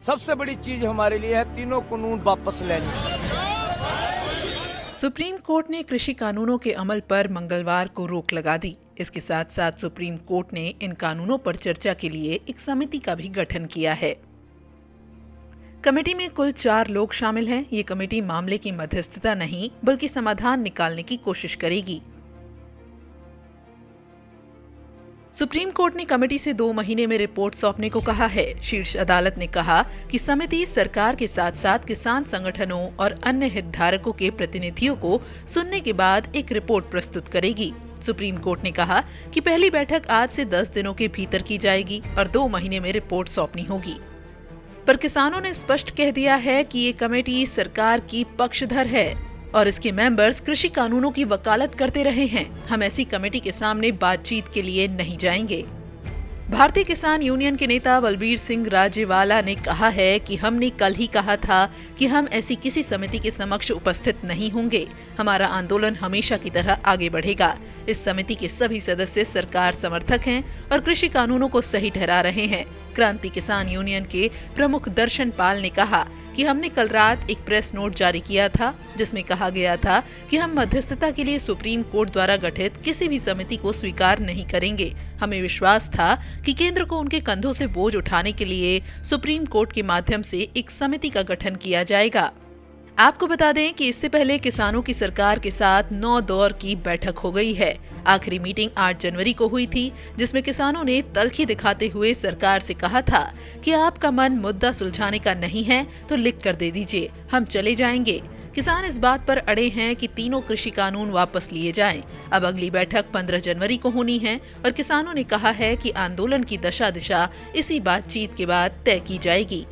सबसे बड़ी चीज हमारे लिए है तीनों कानून वापस लेने। सुप्रीम कोर्ट ने कृषि कानूनों के अमल पर मंगलवार को रोक लगा दी। इसके साथ साथ सुप्रीम कोर्ट ने इन कानूनों पर चर्चा के लिए एक समिति का भी गठन किया है। कमेटी में कुल 4 लोग शामिल हैं। ये कमेटी मामले की मध्यस्थता नहीं बल्कि समाधान निकालने की कोशिश करेगी। सुप्रीम कोर्ट ने कमेटी से 2 महीने में रिपोर्ट सौंपने को कहा है। शीर्ष अदालत ने कहा कि समिति सरकार के साथ साथ किसान संगठनों और अन्य हितधारकों के प्रतिनिधियों को सुनने के बाद एक रिपोर्ट प्रस्तुत करेगी। सुप्रीम कोर्ट ने कहा कि पहली बैठक आज से 10 दिनों के भीतर की जाएगी और 2 महीने में रिपोर्ट सौंपनी होगी। पर किसानों ने स्पष्ट कह दिया है कि ये कमेटी सरकार की पक्षधर है और इसके मेंबर्स कृषि कानूनों की वकालत करते रहे हैं। हम ऐसी कमेटी के सामने बातचीत के लिए नहीं जाएंगे। भारतीय किसान यूनियन के नेता बलबीर सिंह राजेवाला ने कहा है कि हमने कल ही कहा था कि हम ऐसी किसी समिति के समक्ष उपस्थित नहीं होंगे। हमारा आंदोलन हमेशा की तरह आगे बढ़ेगा। इस समिति के सभी सदस्य सरकार समर्थक हैं और कृषि कानूनों को सही ठहरा रहे हैं। क्रांति किसान यूनियन के प्रमुख दर्शन पाल ने कहा कि हमने कल रात एक प्रेस नोट जारी किया था जिसमें कहा गया था कि हम मध्यस्थता के लिए सुप्रीम कोर्ट द्वारा गठित किसी भी समिति को स्वीकार नहीं करेंगे। हमें विश्वास था कि केंद्र को उनके कंधों से बोझ उठाने के लिए सुप्रीम कोर्ट के माध्यम से एक समिति का गठन किया जाएगा। आपको बता दें कि इससे पहले किसानों की सरकार के साथ 9 दौर की बैठक हो गई है। आखिरी मीटिंग 8 जनवरी को हुई थी जिसमें किसानों ने तल्खी दिखाते हुए सरकार से कहा था कि आपका मन मुद्दा सुलझाने का नहीं है तो लिख कर दे दीजिए, हम चले जाएंगे। किसान इस बात पर अड़े हैं कि तीनों कृषि कानून वापस लिए जाएं। अब अगली बैठक 15 जनवरी को होनी है और किसानों ने कहा है कि आंदोलन की दशा दिशा इसी बातचीत के बाद तय की जाएगी।